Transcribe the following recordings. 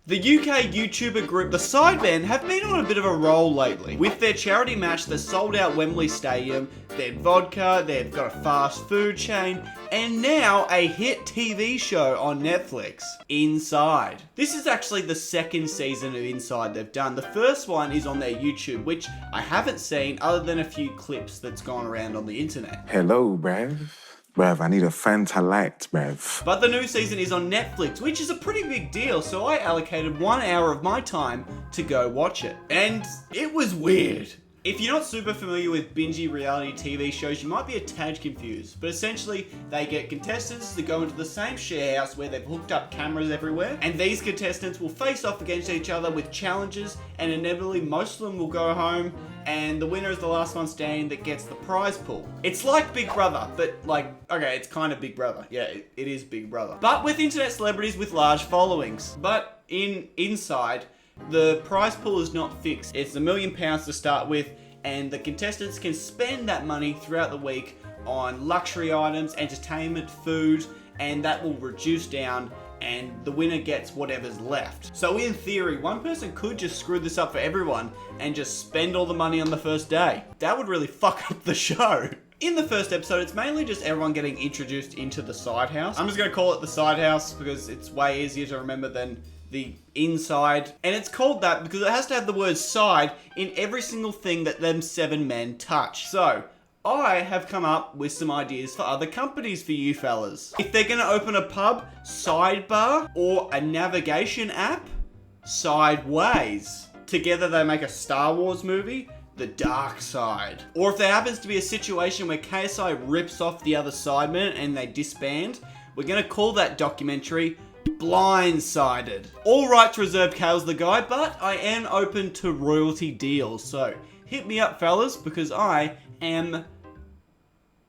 The UK YouTuber group The Sidemen have been on a bit of a roll lately. With their charity match that sold out Wembley Stadium, their vodka, they've got a fast food chain, and now a hit TV show on Netflix, Inside. This is actually the second season of Inside they've done. The first one is on their YouTube, which I haven't seen other than a few clips that's gone around on the internet. Hello, bruv. Bruv, I need a Fanta Light, bruv. But the new season is on Netflix, which is a pretty big deal, so I allocated 1 hour of my time to go watch it. And it was weird. If you're not super familiar with bingy reality TV shows, you might be a tad confused. But essentially, they get contestants to go into the same share house where they've hooked up cameras everywhere. And these contestants will face off against each other with challenges. And inevitably, most of them will go home. And the winner is the last one standing that gets the prize pool. It's like Big Brother, but okay, it's kind of Big Brother. Yeah, it is Big Brother. But with internet celebrities with large followings. But in Inside, the prize pool is not fixed. It's £1 million to start with, and the contestants can spend that money throughout the week on luxury items, entertainment, food, and that will reduce down, and the winner gets whatever's left. So in theory, one person could just screw this up for everyone and just spend all the money on the first day. That would really fuck up the show. In the first episode, it's mainly just everyone getting introduced into the side house. I'm just gonna call it the side house because it's way easier to remember than the inside. And it's called that because it has to have the word side in every single thing that them 7 men touch. So, I have come up with some ideas for other companies for you fellas. If they're gonna open a pub, Sidebar, or a navigation app, Sideways. Together they make a Star Wars movie, The Dark Side. Or if there happens to be a situation where KSI rips off the other Sidemen and they disband, we're gonna call that documentary Blindsided. All rights reserved, Kale's the guy, but I am open to royalty deals, so hit me up fellas because I am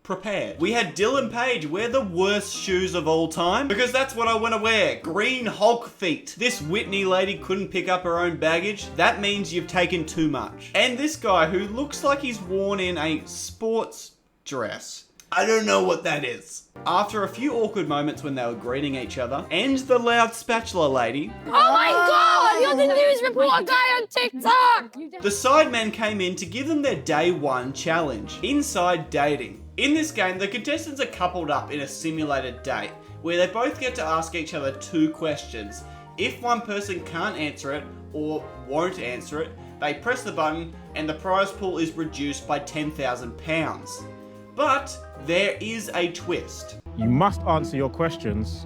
prepared. We had Dylan Page wear the worst shoes of all time because that's what I want to wear. Green Hulk feet. This Whitney lady couldn't pick up her own baggage. That means you've taken too much. And this guy who looks like he's worn in a sports dress. I don't know what that is. After a few awkward moments when they were greeting each other, and the loud spatula lady. Oh my god, you're the news report guy on TikTok! The Sidemen came in to give them their day 1 challenge, Inside Dating. In this game, the contestants are coupled up in a simulated date, where they both get to ask each other 2 questions. If one person can't answer it, or won't answer it, they press the button and the prize pool is reduced by £10,000. But there is a twist. You must answer your questions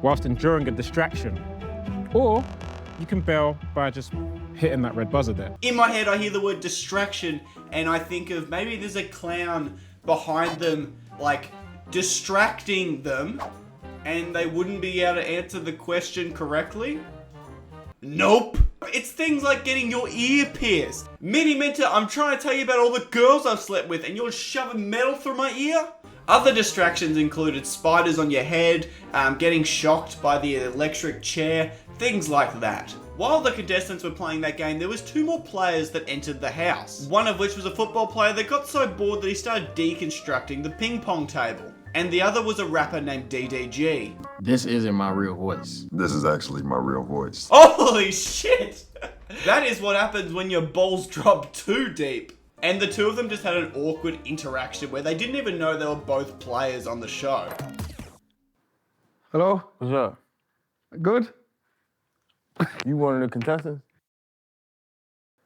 whilst enduring a distraction. Or you can bail by just hitting that red buzzer there. In my head, I hear the word distraction and I think of maybe there's a clown behind them, like distracting them, and they wouldn't be able to answer the question correctly. Nope. It's things like getting your ear pierced. Mini Minter, I'm trying to tell you about all the girls I've slept with and you're shoving metal through my ear? Other distractions included spiders on your head, getting shocked by the electric chair, things like that. While the contestants were playing that game, there was 2 more players that entered the house. One of which was a football player that got so bored that he started deconstructing the ping pong table. And the other was a rapper named DDG. This isn't my real voice. This is actually my real voice. Holy shit! That is what happens when your balls drop too deep. And the 2 of them just had an awkward interaction where they didn't even know they were both players on the show. Hello? What's up? Good? You one of the contestants?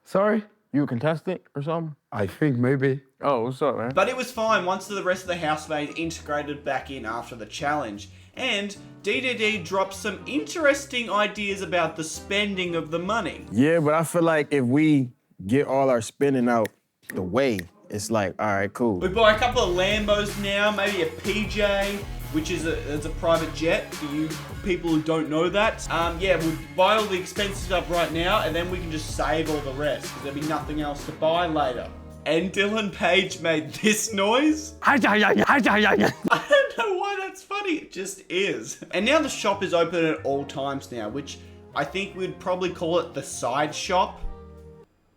Sorry? You a contestant or something? I think maybe. Oh, what's up, man? But it was fine once the rest of the housemates integrated back in after the challenge. And DDD dropped some interesting ideas about the spending of the money. Yeah, but I feel like if we get all our spending out the way, it's like, all right, cool. We buy a couple of Lambos now, maybe a PJ, which is a private jet for you people who don't know that. Yeah, we'll buy all the expensive stuff right now and then we can just save all the rest because there'll be nothing else to buy later. And Dylan Page made this noise. I don't know why that's funny, it just is. And now the shop is open at all times now, which I think we'd probably call it the side shop.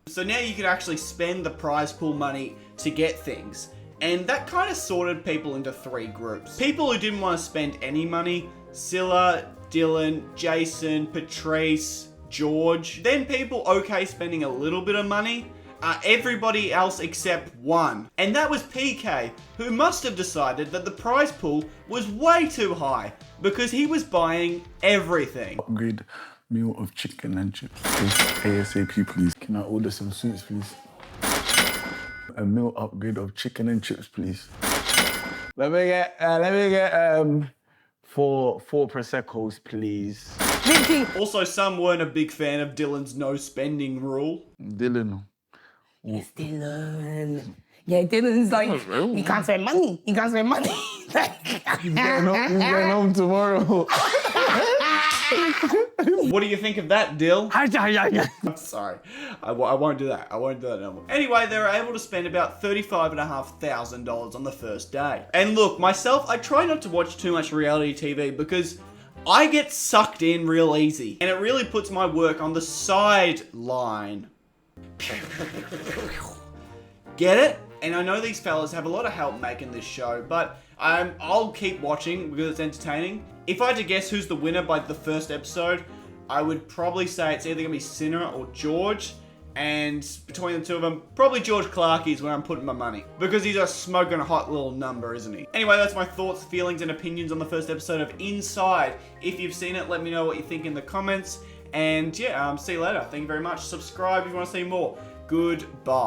So now you could actually spend the prize pool money to get things. And that kind of sorted people into 3 groups. People who didn't want to spend any money, Scylla, Dylan, Jason, Patrice, George, then people okay spending a little bit of money, everybody else except one. And that was PK, who must have decided that the prize pool was way too high because he was buying everything. Upgrade meal of chicken and chips. ASAP, please. Can I order some sweets, please? A meal upgrade of chicken and chips, please. Let me get four Prosecco's, please. Also, some weren't a big fan of Dylan's no spending rule. Dylan. Yes, Dylan. Yeah, Dylan's like, you can't spend money. You can't spend money. He's getting home tomorrow. What do you think of that, Dill? I'm sorry. I won't do that. I won't do that no more. Anyway, they were able to spend about $35,500 on the first day. And look, myself, I try not to watch too much reality TV because I get sucked in real easy. And it really puts my work on the sideline. Get it? And I know these fellas have a lot of help making this show, but I'll keep watching because it's entertaining. If I had to guess who's the winner by the first episode, I would probably say it's either gonna be Sinner or George. And between the two of them, probably George Clarkey is where I'm putting my money. Because he's a smoking hot little number, isn't he? Anyway, that's my thoughts, feelings, and opinions on the first episode of Inside. If you've seen it, let me know what you think in the comments. And yeah, see you later. Thank you very much. Subscribe if you want to see more. Goodbye.